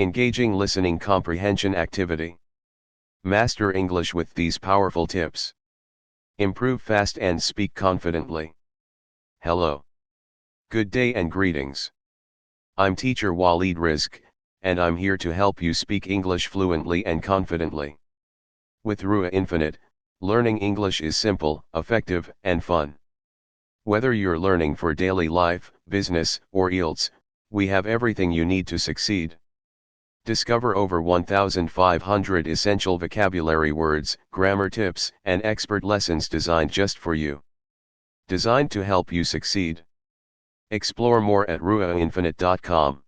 Engaging listening comprehension activity. Master English with these powerful tips. Improve fast and speak confidently. Hello. Good day and greetings. I'm Teacher Waleed, and I'm here to help you speak English fluently and confidently. With Ruaa Infinite, learning English is simple, effective, and fun. Whether you're learning for daily life, business, or IELTS, we have everything you need to succeed. Discover over 1,500 essential vocabulary words, grammar tips, and expert lessons designed just for you. Designed to help you succeed. Explore more at ruaainfinite.com.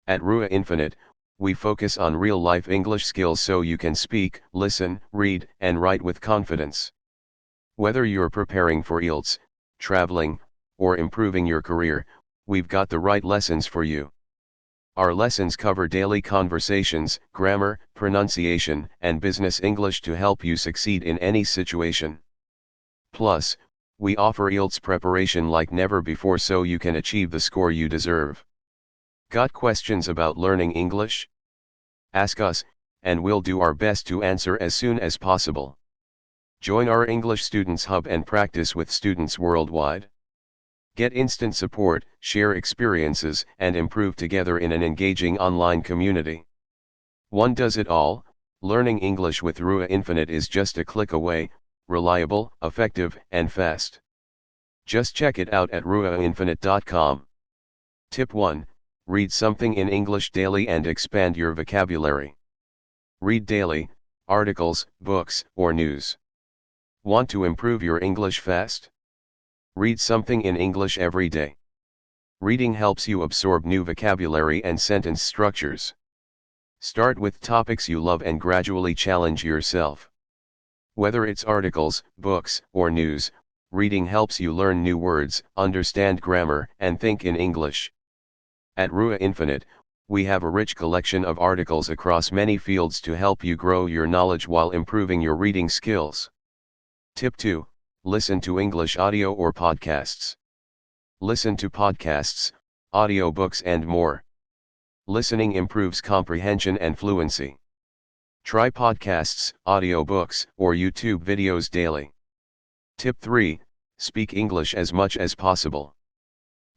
At Ruaa Infinite, we focus on real-life English skills so you can speak, listen, read, and write with confidence. Whether you're preparing for IELTS, traveling, or improving your career, we've got the right lessons for you. Our lessons cover daily conversations, grammar, pronunciation, and business English to help you succeed in any situation. Plus, we offer IELTS preparation like never before so you can achieve the score you deserve. Got questions about learning English? Ask us, and we'll do our best to answer as soon as possible. Join our English Students Hub and practice with students worldwide. Get instant support, share experiences, and improve together in an engaging online community. One does it all. Learning English with Ruaa Infinite is just a click away, reliable, effective, and fast. Just check it out at ruaainfinite.com. Tip 1. Read something in English daily and expand your vocabulary. Read daily, articles, books, or news. Want to improve your English fast? Read something in English every day. Reading helps you absorb new vocabulary and sentence structures. Start with topics you love and gradually challenge yourself. Whether it's articles, books, or news, reading helps you learn new words, understand grammar, and think in English. At Ruaa Infinite, we have a rich collection of articles across many fields to help you grow your knowledge while improving your reading skills. Tip 2. Listen to English audio or podcasts. Listen to podcasts, audiobooks, and more. Listening improves comprehension and fluency. Try podcasts, audiobooks, or YouTube videos daily. Tip 3. Speak English as much as possible.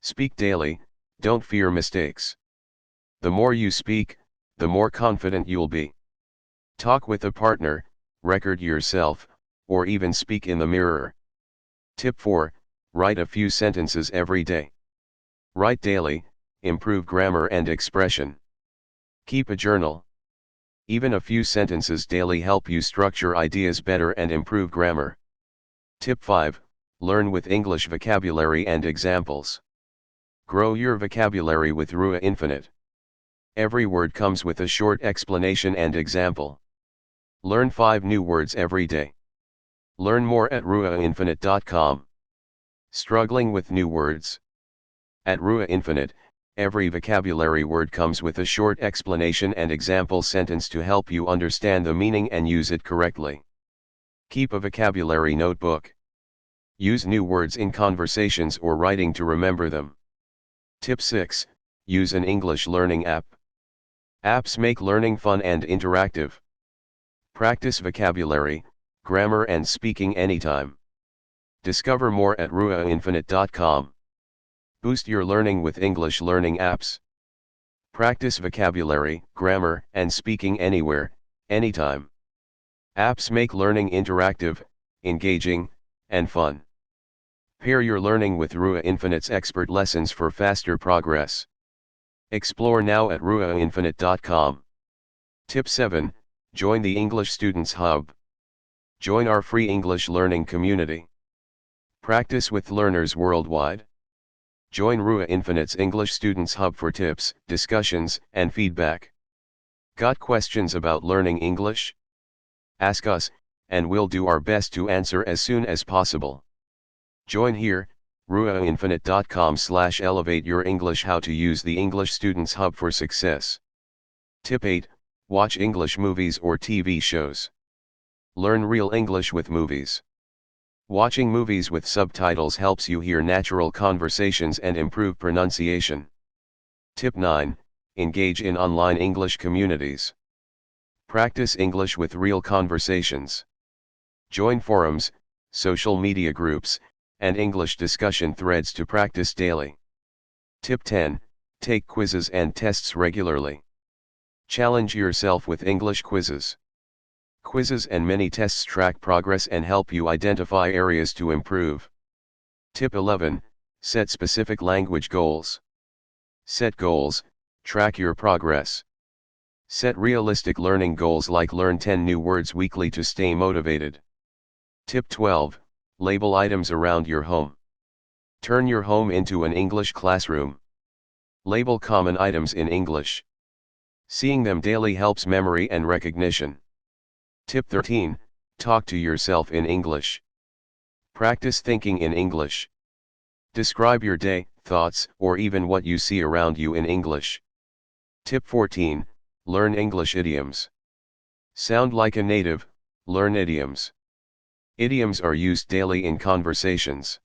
Speak daily, don't fear mistakes. The more you speak, the more confident you'll be. Talk with a partner, record yourself, or even speak in the mirror. Tip 4. Write a few sentences every day. Write daily, improve grammar and expression. Keep a journal. Even a few sentences daily help you structure ideas better and improve grammar. Tip 5. Learn with English vocabulary and examples. Grow your vocabulary with Ruaa Infinite. Every word comes with a short explanation and example. Learn 5 new words every day. Learn more at ruaainfinite.com. Struggling with new words? At Ruaa Infinite, every vocabulary word comes with a short explanation and example sentence to help you understand the meaning and use it correctly. Keep a vocabulary notebook. Use new words in conversations or writing to remember them. Tip 6. Use an English learning app. Apps make learning fun and interactive. Practice vocabulary, grammar, and speaking anytime. Discover more at ruaainfinite.com. Boost your learning with English learning apps. Practice vocabulary, grammar, and speaking anywhere, anytime. Apps make learning interactive, engaging, and fun. Pair your learning with Ruaa Infinite's expert lessons for faster progress. Explore now at ruaainfinite.com. Tip 7. Join the English Students Hub. Join our free English learning community. Practice with learners worldwide. Join Ruaa Infinite's English Students Hub for tips, discussions, and feedback. Got questions about learning English? Ask us, and we'll do our best to answer as soon as possible. Join here, ruaainfinite.com/elevate-your-English. How to use the English Students Hub for success. Tip 8. Watch English movies or TV shows. Learn real English with movies. Watching movies with subtitles helps you hear natural conversations and improve pronunciation. Tip 9. engage in online English communities. Practice English with real conversations. Join forums, social media groups, and English discussion threads to practice daily. Tip 10. Take quizzes and tests regularly. Challenge yourself with English quizzes. Quizzes and mini tests track progress and help you identify areas to improve. Tip 11. Set specific language goals. Set goals, track your progress. Set realistic learning goals like learn 10 new words weekly to stay motivated. Tip 12. Label items around your home. Turn your home into an English classroom. Label common items in English. Seeing them daily helps memory and recognition. Tip 13. Talk to yourself in English. Practice thinking in English. Describe your day, thoughts, or even what you see around you in English. Tip 14. Learn English idioms. Sound like a native, learn idioms. Idioms are used daily in conversations.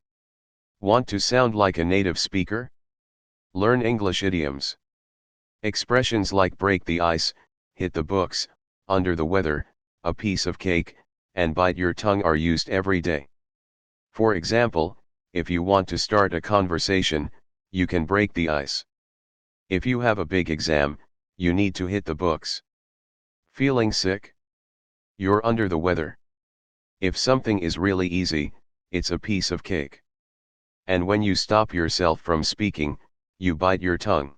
Want to sound like a native speaker? Learn English idioms. Expressions like break the ice, hit the books, under the weather, a piece of cake, and bite your tongue are used every day. For example, if you want to start a conversation, you can break the ice. If you have a big exam, you need to hit the books. Feeling sick? You're under the weather. If something is really easy, it's a piece of cake. And when you stop yourself from speaking, you bite your tongue.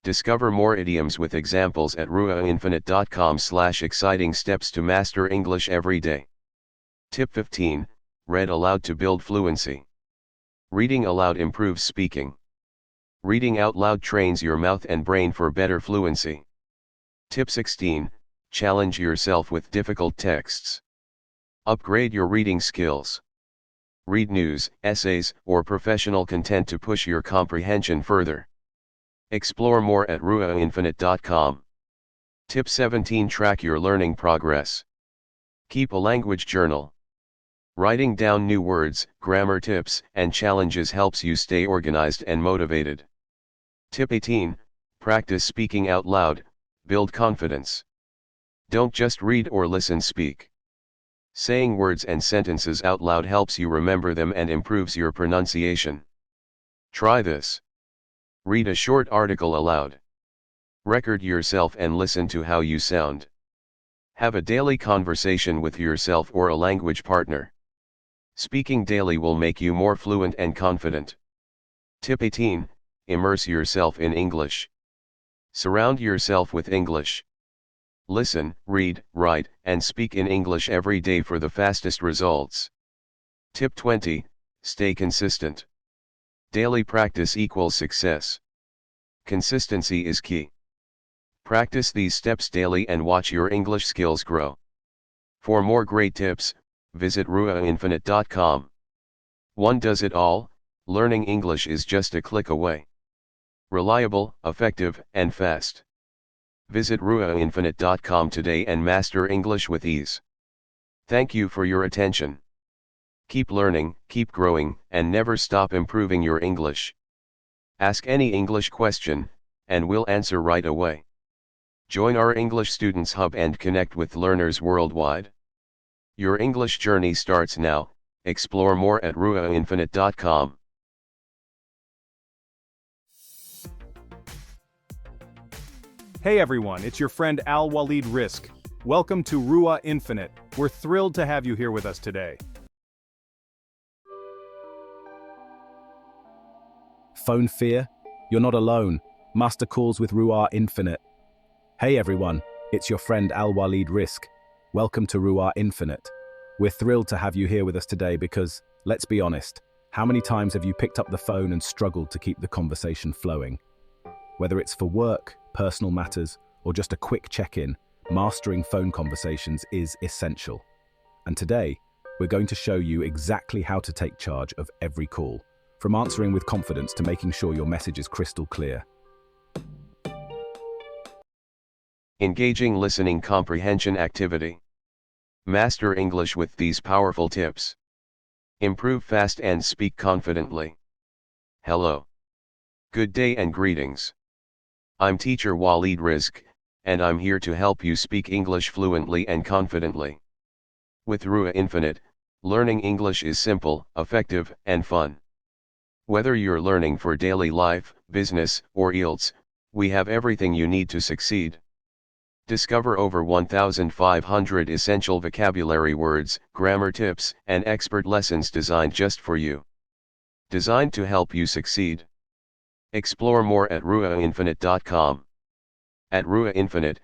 Discover more idioms with examples at ruaainfinite.com/exciting steps to master English every day. Tip 15. Read aloud to build fluency. Reading aloud improves speaking. Reading out loud trains your mouth and brain for better fluency. Tip 16. Challenge yourself with difficult texts. Upgrade your reading skills. Read news, essays, or professional content to push your comprehension further. Explore more at ruaainfinite.com. Tip 17. Track your learning progress. Keep a language journal. Writing down new words, grammar tips, and challenges helps you stay organized and motivated. Tip 18. Practice speaking out loud, build confidence. Don't just read or listen, speak. Saying words and sentences out loud helps you remember them and improves your pronunciation. Try this. Read a short article aloud. Record yourself and listen to how you sound. Have a daily conversation with yourself or a language partner. Speaking daily will make you more fluent and confident. Tip 18. Immerse yourself in English. Surround yourself with English. Listen, read, write, and speak in English every day for the fastest results. Tip 20. Stay consistent. Daily practice equals success. Consistency is key. Practice these steps daily and watch your English skills grow. For more great tips, visit ruaainfinite.com. One does it all, learning English is just a click away. Reliable, effective, and fast. Visit ruaainfinite.com today and master English with ease. Thank you for your attention. Keep learning, keep growing, and never stop improving your English. Ask any English question, and we'll answer right away. Join our English Students Hub and connect with learners worldwide. Your English journey starts now. Explore more at ruaainfinite.com. Hey everyone, it's your friend Al Waleed Risk. Welcome to Ruaa Infinite. We're thrilled to have you here with us today. Phone fear? You're not alone. Master calls with Ruaa Infinite. Hey everyone, it's your friend Al Waleed Risk. Welcome to Ruaa Infinite. We're thrilled to have you here with us today because, let's be honest, how many times have you picked up the phone and struggled to keep the conversation flowing? Whether it's for work, personal matters, or just a quick check-in, mastering phone conversations is essential. And today, we're going to show you exactly how to take charge of every call, from answering with confidence to making sure your message is crystal clear. Engaging listening comprehension activity. Master English with these powerful tips. Improve fast and speak confidently. Hello. Good day and greetings. I'm Teacher Waleed Rizk, and I'm here to help you speak English fluently and confidently. With Ruaa Infinite, learning English is simple, effective, and fun. Whether you're learning for daily life, business, or IELTS, we have everything you need to succeed. Discover over 1,500 essential vocabulary words, grammar tips, and expert lessons designed just for you. Designed to help you succeed. Explore more at ruaainfinite.com. At Ruaa Infinite,